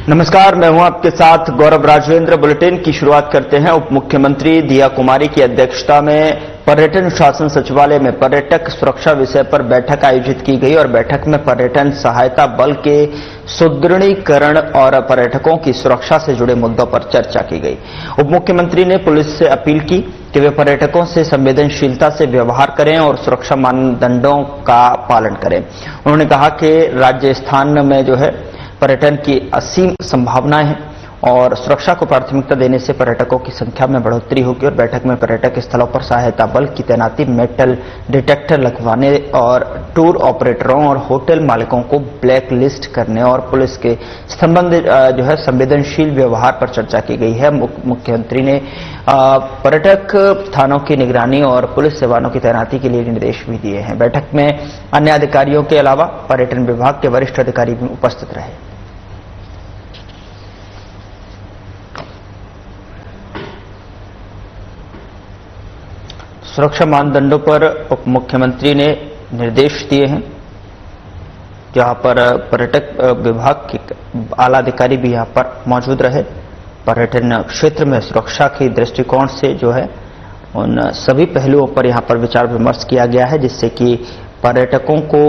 नमस्कार, मैं हूं आपके साथ गौरव राजवेंद्र। बुलेटिन की शुरुआत करते हैं। उप मुख्यमंत्री दिया कुमारी की अध्यक्षता में पर्यटन शासन सचिवालय में पर्यटक सुरक्षा विषय पर बैठक आयोजित की गई और बैठक में पर्यटन सहायता बल के सुदृढ़ीकरण और पर्यटकों की सुरक्षा से जुड़े मुद्दों पर चर्चा की गई। उप मुख्यमंत्री ने पुलिस से अपील की कि वे पर्यटकों से संवेदनशीलता से व्यवहार करें और सुरक्षा मानदंडों का पालन करें। उन्होंने कहा कि राजस्थान में जो है पर्यटन की असीम संभावनाएं हैं और सुरक्षा को प्राथमिकता देने से पर्यटकों की संख्या में बढ़ोतरी होगी और बैठक में पर्यटक स्थलों पर सहायता बल की तैनाती, मेटल डिटेक्टर लगवाने और टूर ऑपरेटरों और होटल मालिकों को ब्लैक लिस्ट करने और पुलिस के संबंधित जो है संवेदनशील व्यवहार पर चर्चा की गई है। मुख्यमंत्री ने पर्यटक थानों की निगरानी और पुलिस जवानों की तैनाती के लिए निर्देश भी दिए हैं। बैठक में अन्य अधिकारियों के अलावा पर्यटन विभाग के वरिष्ठ अधिकारी भी उपस्थित रहे। सुरक्षा मानदंडों पर उप मुख्यमंत्री ने निर्देश दिए हैं, जहां पर पर्यटक विभाग के आला अधिकारी भी यहां पर मौजूद रहे। पर्यटन क्षेत्र में सुरक्षा के दृष्टिकोण से जो है उन सभी पहलुओं पर यहां पर विचार विमर्श किया गया है, जिससे कि पर्यटकों को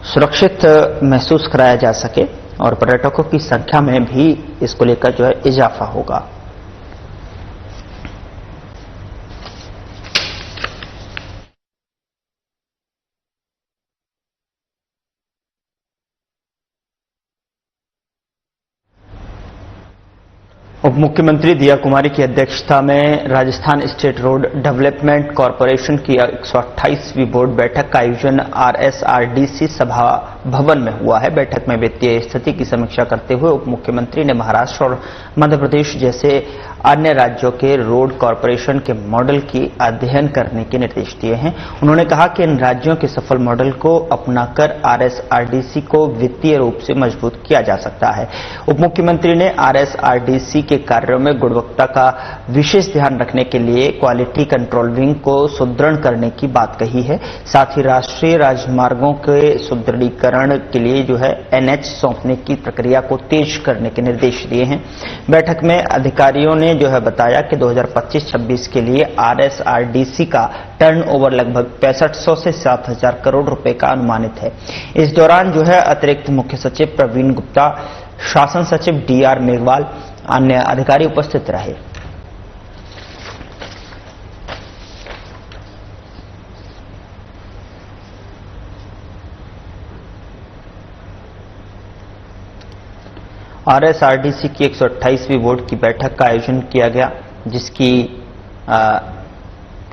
सुरक्षित महसूस कराया जा सके और पर्यटकों की संख्या में भी इसको लेकर जो है इजाफा होगा। उप मुख्यमंत्री दिया कुमारी की अध्यक्षता में Rajasthan state road development corporation की 128वीं बोर्ड बैठक का आयोजन RSRDC सभा भवन में हुआ है। बैठक में वित्तीय स्थिति की समीक्षा करते हुए उप मुख्यमंत्री ने महाराष्ट्र और मध्य प्रदेश जैसे अन्य राज्यों के रोड कॉरपोरेशन के मॉडल की अध्ययन करने के निर्देश दिए हैं। उन्होंने कहा कि इन राज्यों के सफल मॉडल को अपनाकर RSRDC को वित्तीय रूप से मजबूत किया जा सकता है। उप मुख्यमंत्री ने RSRDC के कार्यों में गुणवत्ता का विशेष ध्यान रखने के लिए क्वालिटी कंट्रोल विंग को सुदृढ़ करने की बात कही है। साथ ही राष्ट्रीय राजमार्गों के सुदृढ़ीकरण के लिए जो है NH सौंपने की प्रक्रिया को तेज करने के निर्देश दिए हैं। बैठक में अधिकारियों ने जो है बताया कि 2025-26 के लिए RSRDC का टर्नओवर लगभग 6500 से 7000 करोड़ रुपए का अनुमानित है। इस दौरान जो है अतिरिक्त मुख्य सचिव प्रवीण गुप्ता, शासन सचिव DR मेघवाल, अन्य अधिकारी उपस्थित रहे। RSRDC की 128वीं बोर्ड की बैठक का आयोजन किया गया, जिसकी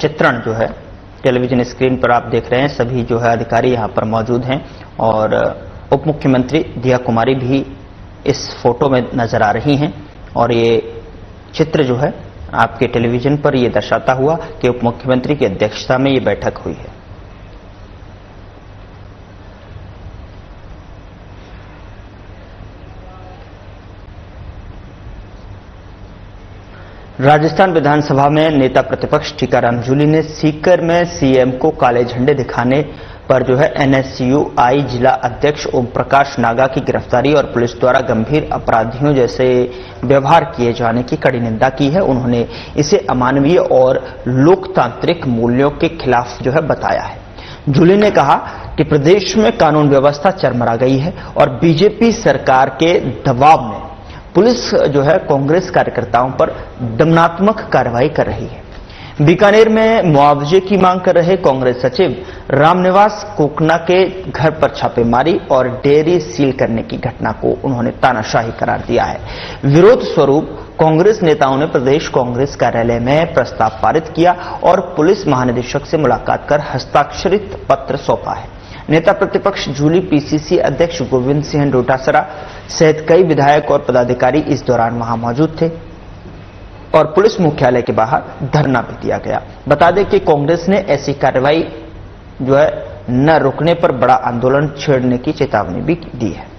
चित्रण जो है टेलीविजन स्क्रीन पर आप देख रहे हैं। सभी जो है अधिकारी यहां पर मौजूद हैं और उप मुख्यमंत्री दिया कुमारी भी इस फोटो में नजर आ रही हैं और ये चित्र जो है आपके टेलीविजन पर ये दर्शाता हुआ कि उप मुख्यमंत्री की अध्यक्षता में ये बैठक हुई है। राजस्थान विधानसभा में नेता प्रतिपक्ष टीकाराम जूली ने सीकर में CM को काले झंडे दिखाने पर जो है NSUI जिला अध्यक्ष ओम प्रकाश नागा की गिरफ्तारी और पुलिस द्वारा गंभीर अपराधियों जैसे व्यवहार किए जाने की कड़ी निंदा की है। उन्होंने इसे अमानवीय और लोकतांत्रिक मूल्यों के खिलाफ जो है बताया है। जूली ने कहा कि प्रदेश में कानून व्यवस्था चरमरा गई है और बीजेपी सरकार के दबाव में पुलिस जो है कांग्रेस कार्यकर्ताओं पर दमनात्मक कार्रवाई कर रही है। बीकानेर में मुआवजे की मांग कर रहे कांग्रेस सचिव रामनिवास कोकना के घर पर छापेमारी और डेयरी सील करने की घटना को उन्होंने तानाशाही करार दिया है। विरोध स्वरूप कांग्रेस नेताओं ने प्रदेश कांग्रेस कार्यालय में प्रस्ताव पारित किया और पुलिस महानिदेशक से मुलाकात कर हस्ताक्षरित पत्र सौंपा है। नेता प्रतिपक्ष जूली, PCC अध्यक्ष गोविंद सिंह डोटासरा सहित कई विधायक और पदाधिकारी इस दौरान वहां मौजूद थे और पुलिस मुख्यालय के बाहर धरना भी दिया गया। बता दें कि कांग्रेस ने ऐसी कार्रवाई जो है न रुकने पर बड़ा आंदोलन छेड़ने की चेतावनी भी दी है।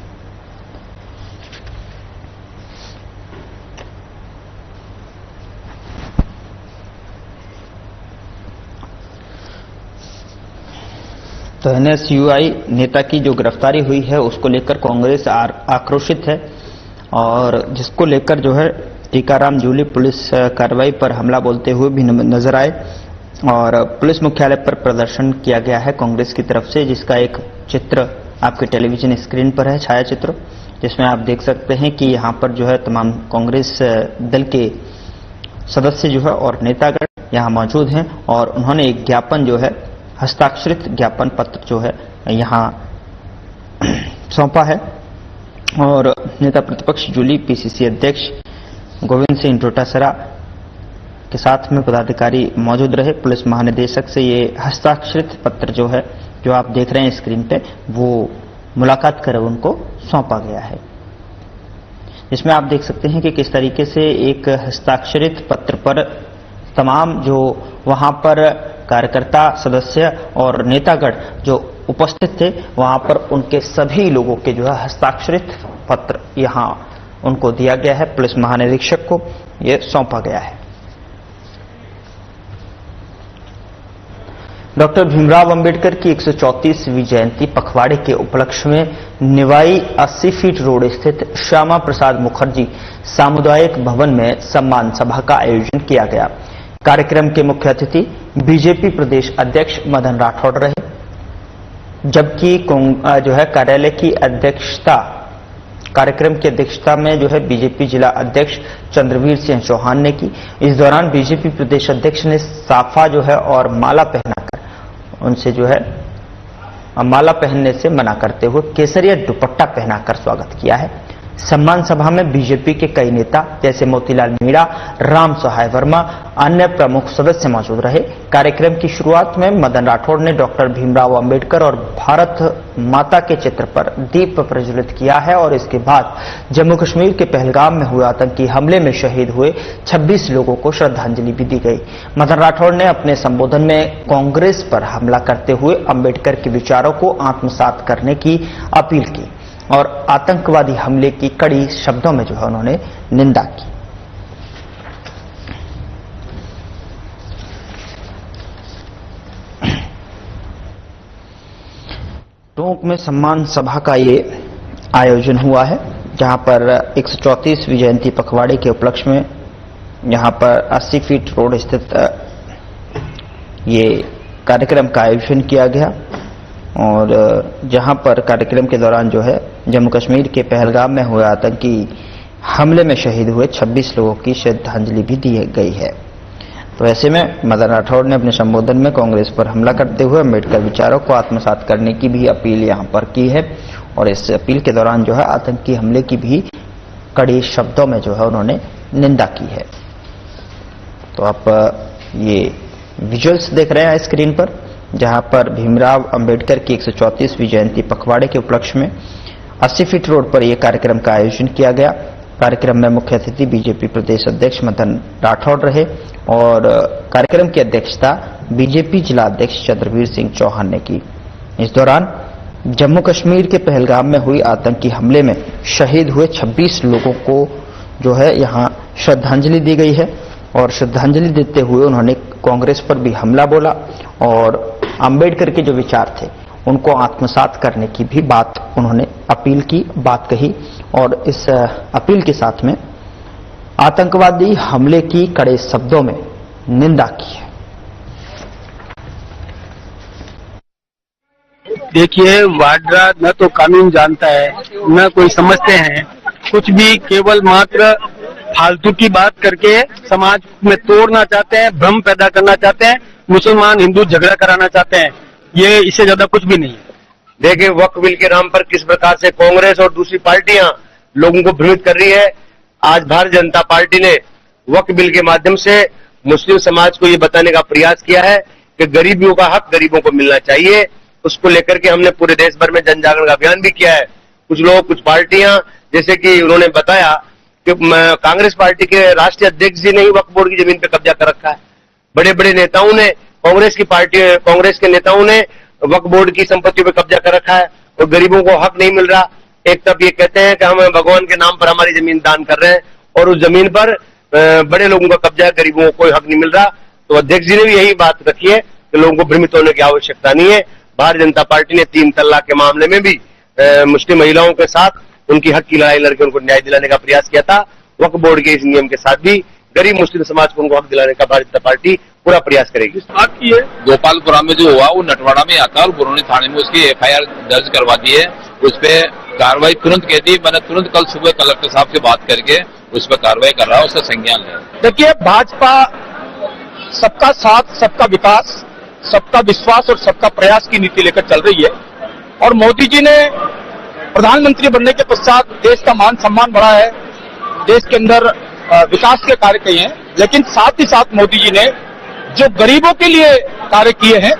तो एनएसयूआई नेता की जो गिरफ्तारी हुई है उसको लेकर कांग्रेस आक्रोशित है और जिसको लेकर जो है टीकाराम जूली पुलिस कार्रवाई पर हमला बोलते हुए भी नजर आए और पुलिस मुख्यालय पर प्रदर्शन किया गया है कांग्रेस की तरफ से, जिसका एक चित्र आपके टेलीविजन स्क्रीन पर है, छाया चित्र, जिसमें आप देख सकते हैं कि यहाँ पर जो है तमाम कांग्रेस दल के सदस्य जो है और नेतागण यहाँ मौजूद हैं और उन्होंने एक ज्ञापन जो है हस्ताक्षरित ज्ञापन पत्र जो है यहाँ सौंपा है और नेता प्रतिपक्ष जूली, पीसीसी अध्यक्ष गोविंद सिंह डोटासरा के साथ में पदाधिकारी मौजूद रहे। पुलिस महानिदेशक से ये हस्ताक्षरित पत्र जो है जो आप देख रहे हैं स्क्रीन पे वो मुलाकात कर उनको सौंपा गया है, जिसमें आप देख सकते हैं कि किस तरीके से एक हस्ताक्षरित पत्र पर तमाम जो वहां पर कार्यकर्ता सदस्य और नेतागण जो उपस्थित थे वहां पर उनके सभी लोगों के जो है हस्ताक्षरित पत्र यहां उनको दिया गया है, पुलिस महानिरीक्षक को यह सौंपा गया है। डॉक्टर भीमराव अंबेडकर की 134वीं जयंती पखवाड़े के उपलक्ष्य में निवाई 80 फीट रोड स्थित श्यामा प्रसाद मुखर्जी सामुदायिक भवन में सम्मान सभा का आयोजन किया गया। कार्यक्रम के मुख्य अतिथि बीजेपी प्रदेश अध्यक्ष मदन राठौड़ रहे, जबकि जो है कार्यालय की अध्यक्षता कार्यक्रम की अध्यक्षता में जो है बीजेपी जिला अध्यक्ष चंद्रवीर सिंह चौहान ने की। इस दौरान बीजेपी प्रदेश अध्यक्ष ने साफा जो है और माला पहनाकर उनसे जो है माला पहनने से मना करते हुए केसरिया दुपट्टा पहनाकर स्वागत किया है। सम्मान सभा में बीजेपी के कई नेता जैसे मोतीलाल मीणा, राम सहाय वर्मा, अन्य प्रमुख सदस्य मौजूद रहे। कार्यक्रम की शुरुआत में मदन राठौड़ ने डॉक्टर भीमराव अंबेडकर और भारत माता के चित्र पर दीप प्रज्वलित किया है और इसके बाद जम्मू कश्मीर के पहलगाम में हुए आतंकी हमले में शहीद हुए 26 लोगों को श्रद्धांजलि भी दी गई। मदन राठौड़ ने अपने संबोधन में कांग्रेस पर हमला करते हुए अंबेडकर के विचारों को आत्मसात करने की अपील की और आतंकवादी हमले की कड़ी शब्दों में जो है उन्होंने निंदा की। टोंक में सम्मान सभा का ये आयोजन हुआ है, जहां पर 134वीं जयंती पखवाड़े के उपलक्ष्य में यहां पर 80 फीट रोड स्थित ये कार्यक्रम का आयोजन किया गया और जहां पर कार्यक्रम के दौरान जो है जम्मू कश्मीर के पहलगाम में हुए आतंकी हमले में शहीद हुए 26 लोगों की श्रद्धांजलि भी दी गई है। तो ऐसे में मदन राठौड़ ने अपने संबोधन में कांग्रेस पर हमला करते हुए अम्बेडकर विचारों को आत्मसात करने की भी अपील यहां पर की है और इस अपील के दौरान जो है आतंकी हमले की भी कड़े शब्दों में जो है उन्होंने निंदा की है। तो आप ये विजुअल्स देख रहे हैं स्क्रीन पर, जहां पर भीमराव अंबेडकर की 134वीं जयंती पखवाड़े के उपलक्ष्य में 80 फीट रोड पर यह कार्यक्रम का आयोजन किया गया। कार्यक्रम में मुख्य अतिथि बीजेपी प्रदेश अध्यक्ष मदन राठौड़ रहे और कार्यक्रम की अध्यक्षता बीजेपी जिला अध्यक्ष चंद्रवीर सिंह चौहान ने की। इस दौरान जम्मू कश्मीर के पहलगाम में हुई आतंकी हमले में शहीद हुए 26 लोगों को जो है यहां श्रद्धांजलि दी गई है और श्रद्धांजलि देते हुए उन्होंने कांग्रेस पर भी हमला बोला और अंबेडकर के जो विचार थे उनको आत्मसात करने की भी बात उन्होंने अपील की, बात कही और इस अपील के साथ में आतंकवादी हमले की कड़े शब्दों में निंदा की है। देखिए, वाड्रा न तो कानून जानता है न कोई समझते हैं, कुछ भी केवल मात्र फालतू की बात करके समाज में तोड़ना चाहते हैं, भ्रम पैदा करना चाहते हैं, मुसलमान हिंदू झगड़ा कराना चाहते हैं। ये इससे ज्यादा कुछ भी नहीं है। देखिए, वक्फ बिल के नाम पर किस प्रकार से कांग्रेस और दूसरी पार्टियां लोगों को भ्रमित कर रही है। आज भारतीय जनता पार्टी ने वक्फ बिल के माध्यम से मुस्लिम समाज को ये बताने का प्रयास किया है कि गरीबियों का हक गरीबों को मिलना चाहिए। उसको लेकर के हमने पूरे देश भर में जन जागरण का अभियान भी किया है। कुछ लोग, कुछ पार्टियां, जैसे कि उन्होंने बताया कि कांग्रेस पार्टी के राष्ट्रीय अध्यक्ष जी ने ही वक्फ बोर्ड की जमीन पर कब्जा कर रखा है। बड़े बड़े नेताओं ने, कांग्रेस के नेताओं ने वक्फ बोर्ड की संपत्तियों पर कब्जा कर रखा है और गरीबों को हक नहीं मिल रहा। एक तरफ ये कहते हैं कि हम भगवान के नाम पर हमारी जमीन दान कर रहे हैं और उस जमीन पर बड़े लोगों का कब्जा है, गरीबों को कोई हक नहीं मिल रहा। तो अध्यक्ष जी ने भी यही बात रखी है कि लोगों को भ्रमित होने की आवश्यकता नहीं है। भारतीय जनता पार्टी ने 3 तलाक के मामले में भी मुस्लिम महिलाओं के साथ उनकी हक की लड़ाई लड़के उनको न्याय दिलाने का प्रयास किया था। वक्फ बोर्ड के इस नियम के साथ भी गरीब मुस्लिम समाज को उनको हक दिलाने का भारतीय जनता पार्टी पूरा प्रयास करेगी। बात की है गोपालपुरा में जो हुआ वो नटवाड़ा में आता और बुरौनी थाने में उसकी FIR दर्ज करवा दी है। उस पर कार्रवाई तुरंत की थी। मैंने तुरंत कल सुबह कलेक्टर साहब से बात करके उस पर कार्रवाई कर रहा हूँ, उसका संज्ञान है। देखिए, भाजपा सबका साथ, सबका विकास, सबका विश्वास और सबका प्रयास की नीति लेकर चल रही है। और मोदी जी ने प्रधानमंत्री बनने के पश्चात देश का मान सम्मान बढ़ा है, देश के अंदर विकास के कार्य किए हैं, लेकिन साथ ही साथ मोदी जी ने जो गरीबों के लिए कार्य किए हैं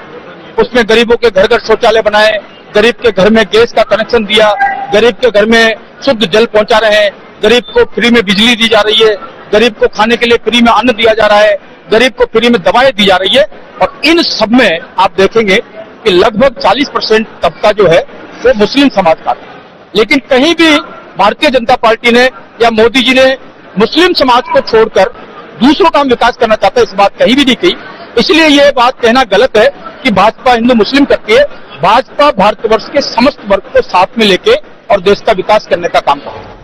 उसमें गरीबों के घर घर शौचालय बनाए, गरीब के घर में गैस का कनेक्शन दिया, गरीब के घर में शुद्ध जल पहुंचा रहे हैं, गरीब को फ्री में बिजली दी जा रही है, गरीब को खाने के लिए फ्री में अन्न दिया जा रहा है, गरीब को फ्री में दवाएं दी जा रही है। और इन सब में आप देखेंगे कि लगभग 40% तबका जो है वो मुस्लिम समाज का है। लेकिन कहीं भी भारतीय जनता पार्टी ने या मोदी जी ने मुस्लिम समाज को छोड़कर दूसरों का विकास करना चाहता है, इस बात कहीं भी नहीं कही। इसलिए ये बात कहना गलत है कि भाजपा हिंदू मुस्लिम करती है। भाजपा भारतवर्ष के समस्त वर्ग को साथ में लेके और देश का विकास करने का काम करती है।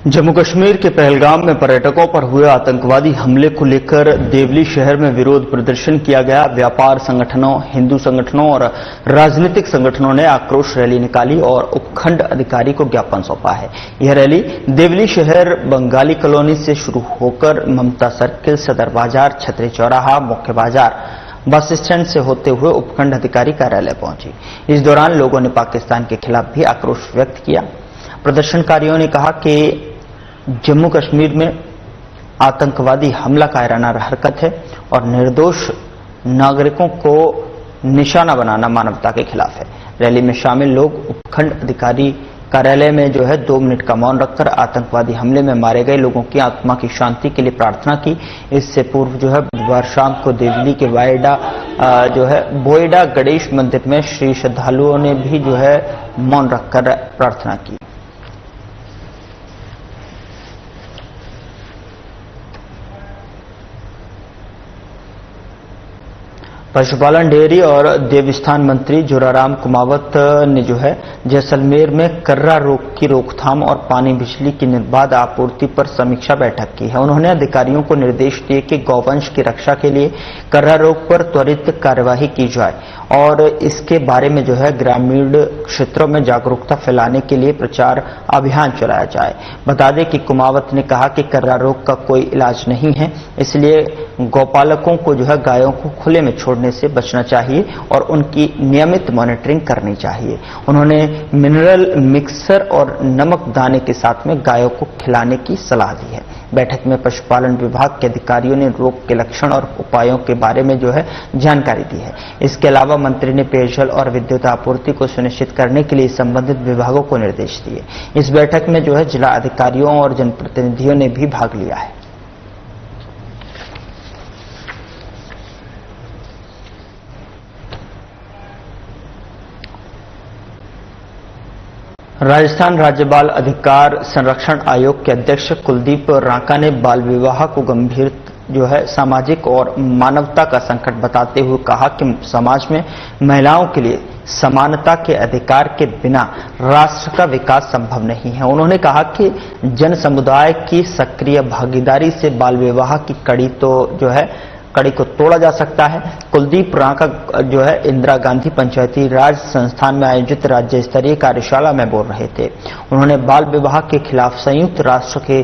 जम्मू कश्मीर के पहलगाम में पर्यटकों पर हुए आतंकवादी हमले को लेकर देवली शहर में विरोध प्रदर्शन किया गया। व्यापार संगठनों, हिंदू संगठनों और राजनीतिक संगठनों ने आक्रोश रैली निकाली और उपखंड अधिकारी को ज्ञापन सौंपा है। यह रैली देवली शहर, बंगाली कॉलोनी से शुरू होकर ममता सर्किल, सदर बाजार, छतरी चौराहा, मुख्य बाजार, बस स्टैंड से होते हुए उपखंड अधिकारी कार्यालय पहुंची। इस दौरान लोगों ने पाकिस्तान के खिलाफ भी आक्रोश व्यक्त किया। प्रदर्शनकारियों ने कहा कि जम्मू कश्मीर में आतंकवादी हमला कायराना हरकत है और निर्दोष नागरिकों को निशाना बनाना मानवता के खिलाफ है। रैली में शामिल लोग उपखंड अधिकारी कार्यालय में 2 मिनट का मौन रखकर आतंकवादी हमले में मारे गए लोगों की आत्मा की शांति के लिए प्रार्थना की। इससे पूर्व बुधवार शाम को दिल्ली के बोएडा गणेश मंदिर में श्री श्रद्धालुओं ने भी मौन रखकर प्रार्थना की। पशुपालन, डेयरी और देवस्थान मंत्री जोराराम कुमावत ने जैसलमेर में कर्रा रोग की रोकथाम और पानी बिजली की निर्बाध आपूर्ति पर समीक्षा बैठक की है। उन्होंने अधिकारियों को निर्देश दिए कि गौवंश की रक्षा के लिए कर्रा रोग पर त्वरित कार्यवाही की जाए और इसके बारे में ग्रामीण क्षेत्रों में जागरूकता फैलाने के लिए प्रचार अभियान चलाया जाए। बता दें कि कुमावत ने कहा कि कर्रा रोग का कोई इलाज नहीं है, इसलिए गौपालकों को गायों को खुले में छोड़ने से बचना चाहिए और उनकी नियमित मॉनिटरिंग करनी चाहिए। उन्होंने मिनरल मिक्सर और नमक दाने के साथ में गायों को खिलाने की सलाह दी है। बैठक में पशुपालन विभाग के अधिकारियों ने रोग के लक्षण और उपायों के बारे में जानकारी दी है। इसके अलावा मंत्री ने पेयजल और विद्युत आपूर्ति को सुनिश्चित करने के लिए संबंधित विभागों को निर्देश दिए। इस बैठक में जिला अधिकारियों और जनप्रतिनिधियों ने भी भाग लिया है। राजस्थान राज्य बाल अधिकार संरक्षण आयोग के अध्यक्ष कुलदीप रांका ने बाल विवाह को गंभीर सामाजिक और मानवता का संकट बताते हुए कहा कि समाज में महिलाओं के लिए समानता के अधिकार के बिना राष्ट्र का विकास संभव नहीं है। उन्होंने कहा कि जन समुदाय की सक्रिय भागीदारी से बाल विवाह की कड़ी को तोड़ा जा सकता है। कुलदीप रांका इंदिरा गांधी पंचायती राज संस्थान में आयोजित राज्य स्तरीय कार्यशाला में बोल रहे थे। उन्होंने बाल विवाह के खिलाफ संयुक्त राष्ट्र के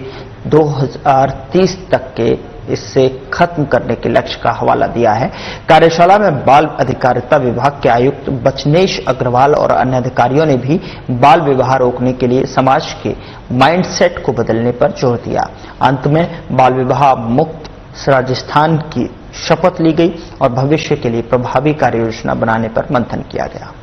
2030 तक के इससे खत्म करने के लक्ष्य का हवाला दिया है। कार्यशाला में बाल अधिकारिता विभाग के आयुक्त बचनेश अग्रवाल और अन्य अधिकारियों ने भी बाल विवाह रोकने के लिए समाज के माइंडसेट को बदलने पर जोर दिया। अंत में बाल विवाह मुक्त राजस्थान की शपथ ली गई और भविष्य के लिए प्रभावी कार्य योजना बनाने पर मंथन किया गया।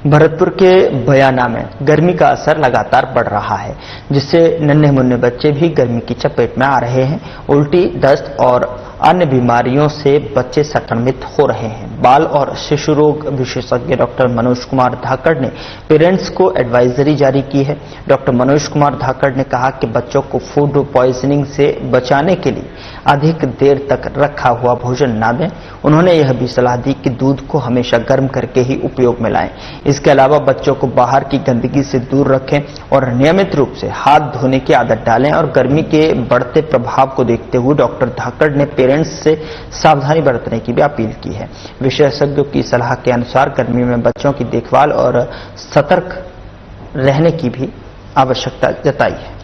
भरतपुर के बयाना में गर्मी का असर लगातार बढ़ रहा है, जिससे नन्हे मुन्ने बच्चे भी गर्मी की चपेट में आ रहे हैं। उल्टी, दस्त और अन्य बीमारियों से बच्चे संक्रमित हो रहे हैं। बाल और शिशु रोग विशेषज्ञ डॉक्टर मनोज कुमार धाकड़ ने पेरेंट्स को एडवाइजरी जारी की है। डॉक्टर मनोज कुमार धाकड़ ने कहा कि बच्चों को फूड पॉइजनिंग से बचाने के लिए अधिक देर तक रखा हुआ भोजन न दें। उन्होंने यह भी सलाह दी कि दूध को हमेशा गर्म करके ही उपयोग में लाएं। इसके अलावा बच्चों को बाहर की गंदगी से दूर रखें और नियमित रूप से हाथ धोने की आदत डालें। और गर्मी के बढ़ते प्रभाव को देखते हुए डॉक्टर धाकड़ ने पेरेंट्स से सावधानी बरतने की भी अपील की है। विशेषज्ञों की सलाह के अनुसार गर्मी में बच्चों की देखभाल और सतर्क रहने की भी आवश्यकता जताई है।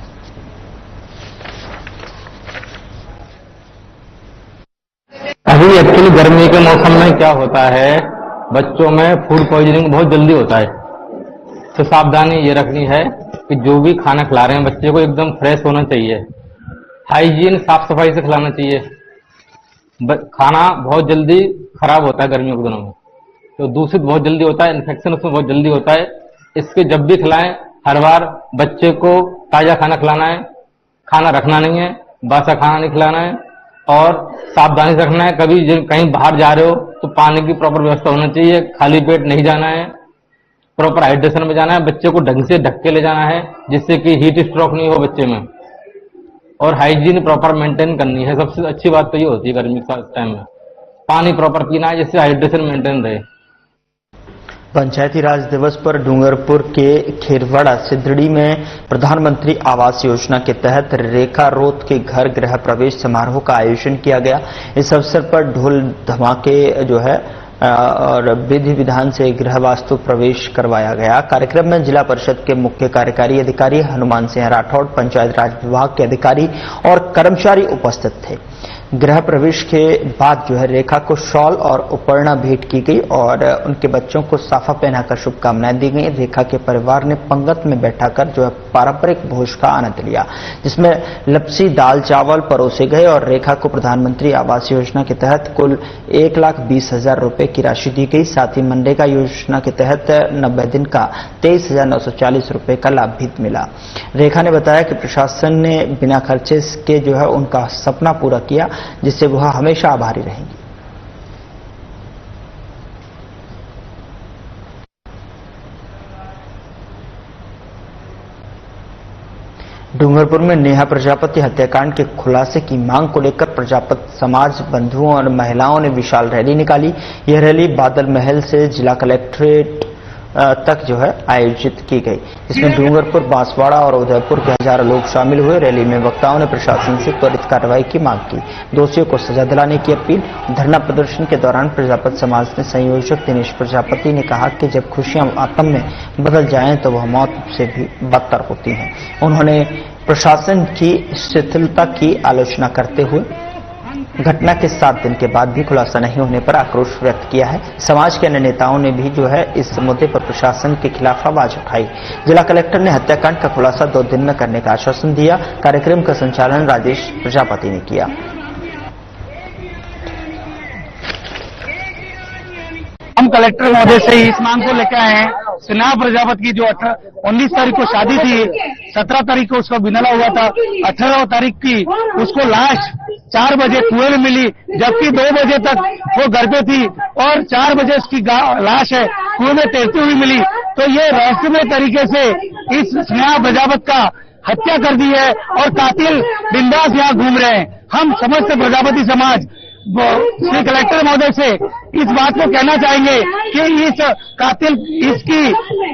अभी एक्चुअली गर्मी के मौसम में क्या होता है, बच्चों में फूड पॉइजनिंग बहुत जल्दी होता है। तो सावधानी ये रखनी है कि जो भी खाना खिला रहे हैं बच्चे को एकदम फ्रेश होना चाहिए, हाइजीन साफ सफाई से खिलाना चाहिए। खाना बहुत जल्दी खराब होता है गर्मियों के दिनों में, तो दूषित बहुत जल्दी होता है, इन्फेक्शन उसमें बहुत जल्दी होता है। इसके जब भी खिलाएं हर बार बच्चे को ताजा खाना खिलाना है, खाना रखना नहीं है, बासा खाना नहीं खिलाना है और सावधानी से रखना है। कभी कहीं बाहर जा रहे हो तो पानी की प्रॉपर व्यवस्था होना चाहिए, खाली पेट नहीं जाना है, प्रॉपर हाइड्रेशन में जाना है, बच्चे को ढंग से ढक के ले जाना है जिससे कि हीट स्ट्रोक नहीं हो बच्चे में, और हाइजीन प्रॉपर मेंटेन करनी है। सबसे अच्छी बात तो ये होती है गर्मी के टाइम में पानी प्रॉपर पीना है जिससे हाइड्रेशन मेंटेन रहे। पंचायती राज दिवस पर डूंगरपुर के खेरवाड़ा सिद्धड़ी में प्रधानमंत्री आवास योजना के तहत रेखा रोत के घर गृह प्रवेश समारोह का आयोजन किया गया। इस अवसर पर ढोल धमाके जो है और विधि विधान से गृह वास्तु प्रवेश करवाया गया। कार्यक्रम में जिला परिषद के मुख्य कार्यकारी अधिकारी हनुमान सिंह राठौड़, पंचायत राज विभाग के अधिकारी और कर्मचारी उपस्थित थे। गृह प्रवेश के बाद जो है रेखा को शॉल और उपरना भेंट की गई और उनके बच्चों को साफा पहनाकर शुभकामनाएं दी गई। रेखा के परिवार ने पंगत में बैठाकर जो है पारंपरिक भोज का आनंद लिया, जिसमें लपसी दाल चावल परोसे गए और रेखा को प्रधानमंत्री आवास योजना के तहत कुल 1,20,000 रुपए की राशि दी गई। साथ ही मनरेगा योजना के तहत 90 दिन का 23,940 रुपए का लाभ भी मिला। रेखा ने बताया कि प्रशासन ने बिना खर्चे के जो है उनका सपना पूरा किया, जिससे वह हमेशा आभारी रहेंगी। डूंगरपुर में नेहा प्रजापति हत्याकांड के खुलासे की मांग को लेकर प्रजापति समाज बंधुओं और महिलाओं ने विशाल रैली निकाली। यह रैली बादल महल से जिला कलेक्ट्रेट तक जो है आयोजित की गई, जिसमें डूंगरपुर, बांसवाड़ा और उदयपुर के हजारों लोग शामिल हुए। रैली में वक्ताओं ने प्रशासन से त्वरित कार्रवाई की मांग की, दोषियों को सजा दिलाने की अपील। धरना प्रदर्शन के दौरान प्रजापति समाज के संयोजक दिनेश प्रजापति ने कहा कि जब खुशियां आतंक में बदल जाएं तो वह मौत से भी बदतर होती हैं। उन्होंने प्रशासन की शिथिलता की आलोचना करते हुए घटना के 7 दिन के बाद भी खुलासा नहीं होने पर आक्रोश व्यक्त किया है। समाज के अन्य नेताओं ने भी जो है इस मुद्दे पर प्रशासन के खिलाफ आवाज उठाई। जिला कलेक्टर ने हत्याकांड का खुलासा 2 दिन में करने का आश्वासन दिया। कार्यक्रम का संचालन राजेश प्रजापति ने किया। हम कलेक्टर महोदय से इस मांग को लेकर आए हैं। स्नेहा प्रजापति की जो 19 तारीख को शादी थी, 17 तारीख को उसका बिनला हुआ था, 18 तारीख की उसको लाश 4 बजे कुएं में मिली, जबकि 2 बजे तक वो घर पे थी और 4 बजे उसकी लाश है कुएं में तैरती हुई मिली। तो ये रहस्यमय तरीके से इस स्नेहा प्रजापति का हत्या कर दी है और कातिल बिंदास यहाँ घूम रहे हैं। हम समस्त प्रजापति समाज श्री कलेक्टर महोदय से इस बात को कहना चाहेंगे कि इस कातिल, इसकी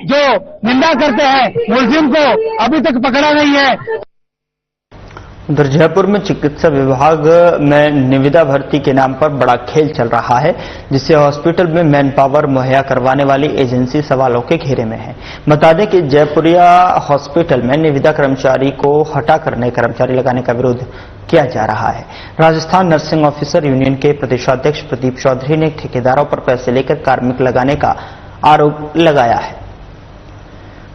जो निंदा करते हैं मुलजिम को अभी तक पकड़ा नहीं है। उधर जयपुर में चिकित्सा विभाग में निविदा भर्ती के नाम पर बड़ा खेल चल रहा है, जिससे हॉस्पिटल में मैन पावर मुहैया करवाने वाली एजेंसी सवालों के घेरे में है। बता दें कि जयपुरिया हॉस्पिटल में निविदा कर्मचारी को हटाकर नए कर्मचारी लगाने का विरोध किया जा रहा है। राजस्थान नर्सिंग ऑफिसर यूनियन के प्रदेशाध्यक्ष प्रदीप चौधरी ने ठेकेदारों पर पैसे लेकर कार्मिक लगाने का आरोप लगाया है।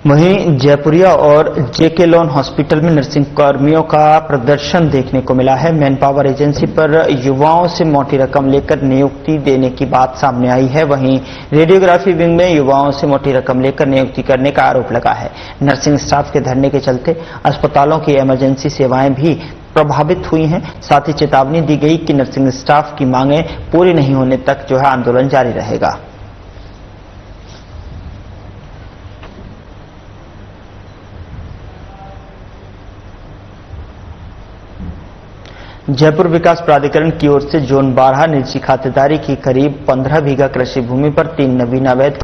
वहीं जयपुरिया और जेके लोन हॉस्पिटल में नर्सिंग कर्मियों का प्रदर्शन देखने को मिला है। मैन पावर एजेंसी पर युवाओं से मोटी रकम लेकर नियुक्ति देने की बात सामने आई है। वहीं रेडियोग्राफी विंग में युवाओं से मोटी रकम लेकर नियुक्ति करने का आरोप लगा है। नर्सिंग स्टाफ के धरने के चलते अस्पतालों की इमरजेंसी सेवाएं भी प्रभावित हुई हैं। साथ ही चेतावनी दी गई कि नर्सिंग स्टाफ की मांगें पूरी नहीं होने तक जो है आंदोलन जारी रहेगा। जयपुर विकास प्राधिकरण की ओर से जोन 12 निजी खातेदारी की करीब 15 बीघा कृषि भूमि पर 3 नवीन अवैध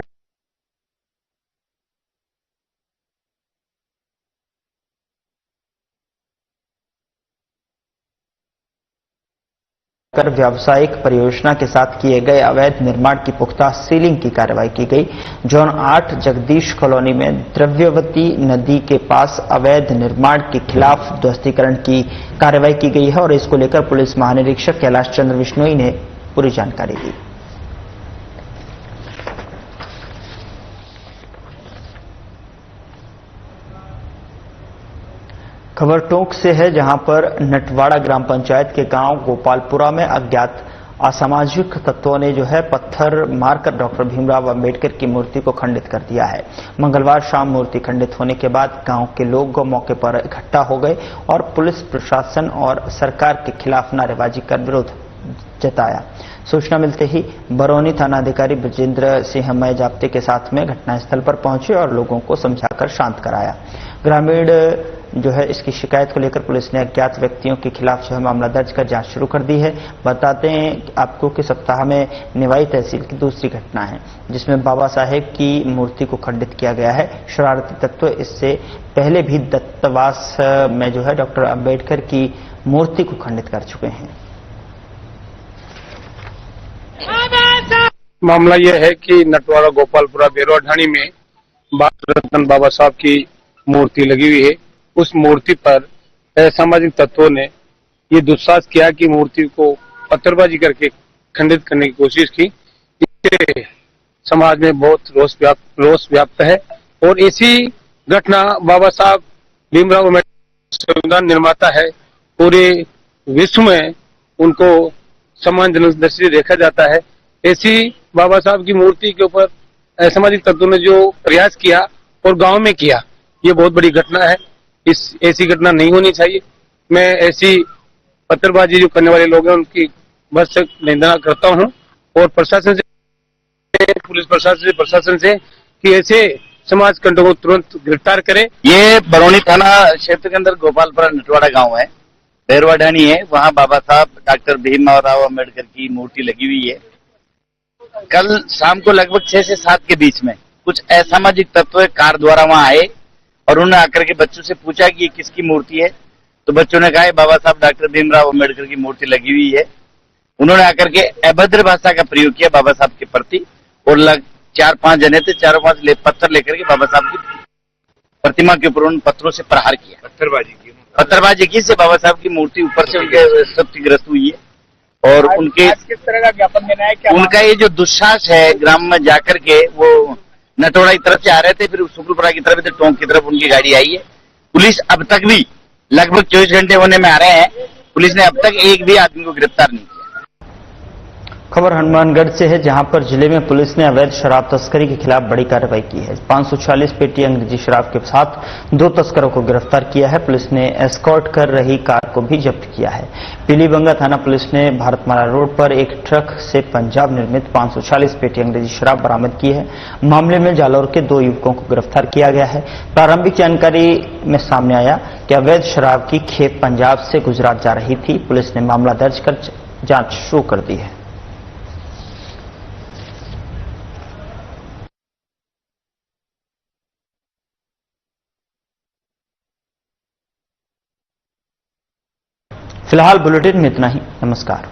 कर व्यावसायिक परियोजना के साथ किए गए अवैध निर्माण की पुख्ता सीलिंग की कार्रवाई की गई। जोन 8 जगदीश कॉलोनी में द्रव्यवती नदी के पास अवैध निर्माण के खिलाफ ध्वस्तीकरण की कार्रवाई की गई है और इसको लेकर पुलिस महानिरीक्षक कैलाश चंद्र विश्नोई ने पूरी जानकारी दी। खबर टोंक से है, जहां पर नटवाड़ा ग्राम पंचायत के गांव गोपालपुरा में अज्ञात असामाजिक तत्वों ने जो है पत्थर मारकर डॉक्टर भीमराव अंबेडकर की मूर्ति को खंडित कर दिया है। मंगलवार शाम मूर्ति खंडित होने के बाद गांव के लोग मौके पर इकट्ठा हो गए और पुलिस प्रशासन और सरकार के खिलाफ नारेबाजी कर विरोध जताया। सूचना मिलते ही बरौनी थानाधिकारी ब्रजेंद्र सिंह मय जाप्ते के साथ में घटनास्थल पर पहुंचे और लोगों को समझाकर शांत कराया। ग्रामीण जो है इसकी शिकायत को लेकर पुलिस ने अज्ञात व्यक्तियों के खिलाफ जो है मामला दर्ज कर जांच शुरू कर दी है। बताते हैं आपको कि सप्ताह में निवाई तहसील की दूसरी घटना है जिसमें बाबा साहेब की मूर्ति को खंडित किया गया है। शरारती तत्व इससे पहले भी दत्तवास में जो है डॉक्टर अंबेडकर की मूर्ति को खंडित कर चुके हैं। मामला यह है कि नटवाड़ा गोपालपुरा बेरवा ढाणी में भारत रत्न बाबा साहब की मूर्ति लगी हुई है। उस मूर्ति पर असामाजिक तत्वों ने ये दुस्साहस किया कि मूर्ति को पत्थरबाजी करके खंडित करने की कोशिश की। इससे समाज में बहुत रोष व्याप्त है और ऐसी घटना बाबा साहब भीमराव अम्बेडकर संविधान निर्माता है, पूरे विश्व में उनको समान दृष्टि से देखा जाता है। ऐसी बाबा साहब की मूर्ति के ऊपर असामाजिक तत्वों ने जो प्रयास किया और गांव में किया, ये बहुत बड़ी घटना है। ऐसी घटना नहीं होनी चाहिए। मैं ऐसी पत्थरबाजी जो करने वाले लोग हैं उनकी भरसक निंदा करता हूं और प्रशासन से, पुलिस प्रशासन से कि ऐसे समाज कंटकों को तुरंत गिरफ्तार करे। ये बरौनी थाना क्षेत्र के अंदर गोपालपुरा नटवाड़ा गांव है, बैरवा ढाणी है। वहां बाबा साहब डॉक्टर भीमराव अम्बेडकर की मूर्ति लगी हुई है। कल शाम को लगभग 6 से 7 के बीच में कुछ असामाजिक तत्व कार द्वारा वहां आए और उन्होंने आकर के बच्चों से पूछा कि ये किसकी मूर्ति है, तो बच्चों ने कहा बाबा साहब डॉक्टर भीमराव अम्बेडकर की मूर्ति लगी हुई है। उन्होंने आकर के अभद्र भाषा का प्रयोग किया बाबा साहब के प्रति और 4-5 जने थे, 4-5 पत्थर लेकर के बाबा साहब की प्रतिमा के ऊपर उन्होंने पत्थरों से प्रहार किया। पत्थरबाजी की से बाबा साहब की मूर्ति ऊपर से उनके क्षतिग्रस्त हुई है और उनके किस तरह का ज्ञापन देना है? क्या उनका ये जो दुस्साहस है, ग्राम में जाकर के वो नटवाड़ा की तरफ से आ रहे थे, फिर शुक्लपुरा की तरफ से टोंक की तरफ उनकी गाड़ी आई है। पुलिस अब तक भी लगभग 24 घंटे होने में आ रहे हैं, पुलिस ने अब तक एक भी आदमी को गिरफ्तार नहीं किया। खबर हनुमानगढ़ से है, जहां पर जिले में पुलिस ने अवैध शराब तस्करी के खिलाफ बड़ी कार्रवाई की है। 540 पेटी अंग्रेजी शराब के साथ 2 तस्करों को गिरफ्तार किया है। पुलिस ने एस्कॉर्ट कर रही कार को भी जब्त किया है। पीलीबंगा थाना पुलिस ने भारतमाला रोड पर एक ट्रक से पंजाब निर्मित 540 पेटी अंग्रेजी शराब बरामद की है। मामले में जालौर के 2 युवकों को गिरफ्तार किया गया है। प्रारंभिक जानकारी में सामने आया कि अवैध शराब की खेप पंजाब से गुजरात जा रही थी। पुलिस ने मामला दर्ज कर जांच शुरू कर दी है। फिलहाल बुलेटिन में इतना ही। नमस्कार।